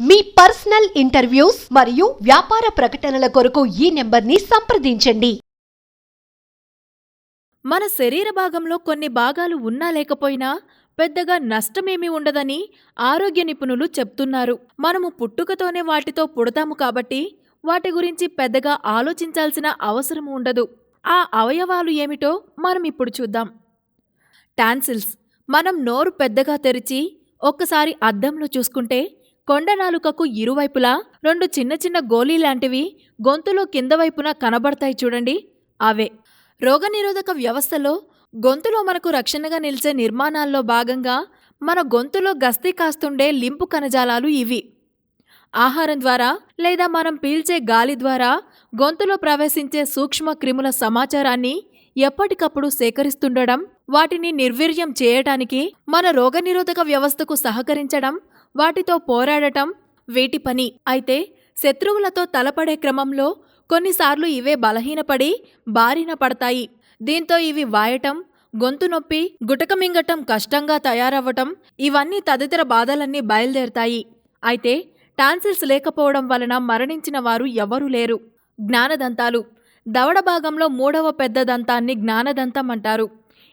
మీ personal interviews మరియు వ్యాపార ప్రకటనల కొరకు ఈ నెంబర్ని సంప్రదించండి. మన శరీర భాగంలో కొన్ని భాగాలు ఉన్నా లేకపోయినా పెద్దగా నష్టమేమీ ఉండదని ఆరోగ్య నిపుణులు చెప్తున్నారు. మనము పుట్టుకతోనే వాటితో పుడతాము కాబట్టి వాటి గురించి పెద్దగా ఆలోచించాల్సిన అవసరం ఉండదు. ఆ అవయవాలు ఏమిటో మనం ఇప్పుడు చూద్దాం. టాన్సిల్స్. మనం నోరు పెద్దగా తెరిచి ఒక్కసారి అద్దంలో చూసుకుంటే కొండనాలుకకు ఇరువైపులా రెండు చిన్న చిన్న గోళీలాంటివి గొంతులో కింద వైపున కనబడతాయి చూడండి, అవే. రోగనిరోధక వ్యవస్థలో గొంతులో మనకు రక్షణగా నిలిచే నిర్మాణాల్లో భాగంగా మన గొంతులో గస్తీ కాస్తుండే లింపు కణజాలాలు ఇవి. ఆహారం ద్వారా లేదా మనం పీల్చే గాలి ద్వారా గొంతులో ప్రవేశించే సూక్ష్మ క్రిముల సమాచారాన్ని ఎప్పటికప్పుడు సేకరిస్తుండడం, వాటిని నిర్వీర్యం చేయటానికి మన రోగనిరోధక వ్యవస్థకు సహకరించడం, వాటితో పోరాడటం వీటి పని. అయితే శత్రువులతో తలపడే క్రమంలో కొన్నిసార్లు ఇవే బలహీనపడి బారిన పడతాయి. దీంతో ఇవి వాయటం, గొంతు నొప్పి, గుటకమింగటం కష్టంగా తయారవ్వటం, ఇవన్నీ తదితర బాధలన్నీ బయలుదేరతాయి. అయితే టాన్సిల్స్ లేకపోవడం వలన మరణించిన వారు ఎవరూ లేరు. జ్ఞానదంతాలు. దవడ భాగంలో మూడవ పెద్ద దంతాన్ని జ్ఞానదంతం అంటారు.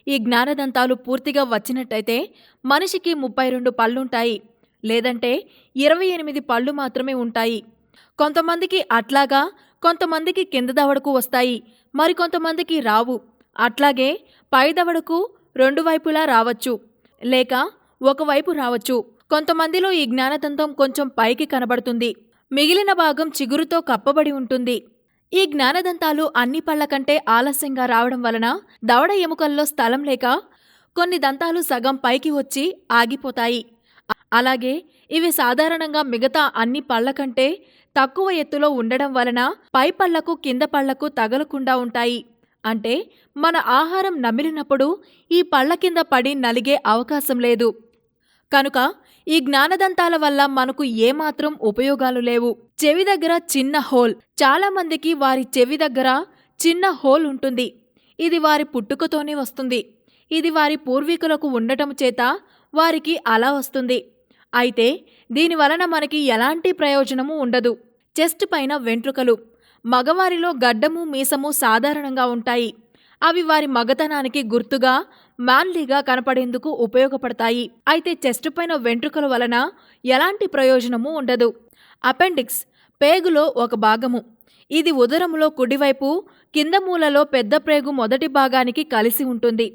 ఈ జ్ఞానదంతాలు పూర్తిగా వచ్చినట్టయితే మనిషికి 32 పళ్ళుంటాయి, లేదంటే 28 పళ్ళు మాత్రమే ఉంటాయి. కొంతమందికి అట్లాగా, కొంతమందికి కింద దవడకు వస్తాయి, మరికొంతమందికి రావు. అట్లాగే పై దవడకు 2 వైపులా రావచ్చు, లేక ఒకవైపు రావచ్చు. కొంతమందిలో ఈ జ్ఞానదంతం కొంచెం పైకి కనబడుతుంది, మిగిలిన భాగం చిగురుతో కప్పబడి ఉంటుంది. ఈ జ్ఞానదంతాలు అన్ని పళ్ల కంటే ఆలస్యంగా రావడం వలన దవడ ఎముకల్లో స్థలం లేక కొన్ని దంతాలు సగం పైకి వచ్చి ఆగిపోతాయి. అలాగే ఇవి సాధారణంగా మిగతా అన్ని పళ్ల కంటే తక్కువ ఎత్తులో ఉండడం వలన పై పళ్లకు కింద పళ్లకు తగలకుండా ఉంటాయి. అంటే మన ఆహారం నమిలినప్పుడు ఈ పళ్ల కింద పడి నలిగే అవకాశం లేదు. కనుక ఈ జ్ఞానదంతాల వల్ల మనకు ఏమాత్రం ఉపయోగాలు లేవు. చెవి దగ్గర చిన్న హోల్. చాలామందికి వారి చెవి దగ్గర చిన్న హోల్ ఉంటుంది. ఇది వారి పుట్టుకతోనే వస్తుంది. ఇది వారి పూర్వీకులకు ఉండటం చేత వారికి అలా వస్తుంది. అయితే దీనివలన మనకి ఎలాంటి ప్రయోజనము ఉండదు. చెస్ట్ పైన వెంట్రుకలు. మగవారిలో గడ్డము మీసము సాధారణంగా ఉంటాయి. అవి వారి మగతనానికి గుర్తుగా మ్యాన్లీగా కనపడేందుకు ఉపయోగపడతాయి. అయితే చెస్ట్ పైన వెంట్రుకల వలన ఎలాంటి ప్రయోజనము ఉండదు. అపెండిక్స్ పేగులో ఒక భాగము. ఇది ఉదరములో కుడివైపు కింద మూలలో పెద్ద ప్రేగు మొదటి భాగానికి కలిసి ఉంటుంది.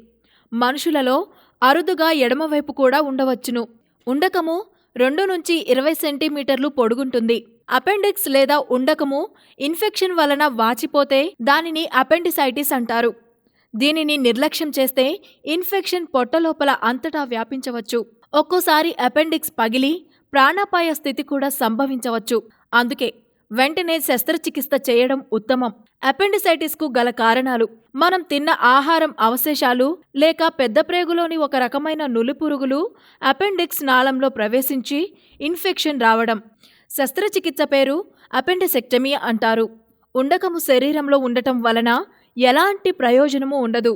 మనుషులలో అరుదుగా ఎడమవైపు కూడా ఉండవచ్చును. ఉండకము 2 నుంచి 20 సెంటీమీటర్లు పొడుగుంటుంది. అపెండిక్స్ లేదా ఉండకము ఇన్ఫెక్షన్ వలన వాచిపోతే దానిని అపెండిసైటిస్ అంటారు. దీనిని నిర్లక్ష్యం చేస్తే ఇన్ఫెక్షన్ పొట్టలోపల అంతటా వ్యాపించవచ్చు. ఒక్కోసారి అపెండిక్స్ పగిలి ప్రాణాపాయ స్థితి కూడా సంభవించవచ్చు. అందుకే వెంటనే శస్త్రచికిత్స చేయడం ఉత్తమం. అపెండిసైటిస్కు గల కారణాలు: మనం తిన్న ఆహారం అవశేషాలు లేక పెద్ద ప్రేగులోని ఒక రకమైన నులిపురుగులు అపెండిక్స్ నాళంలో ప్రవేశించి ఇన్ఫెక్షన్ రావడం. శస్త్రచికిత్స పేరు అపెండిసెక్టమీ అంటారు. ఉండకము శరీరంలో ఉండటం వలన ఎలాంటి ప్రయోజనమూ ఉండదు.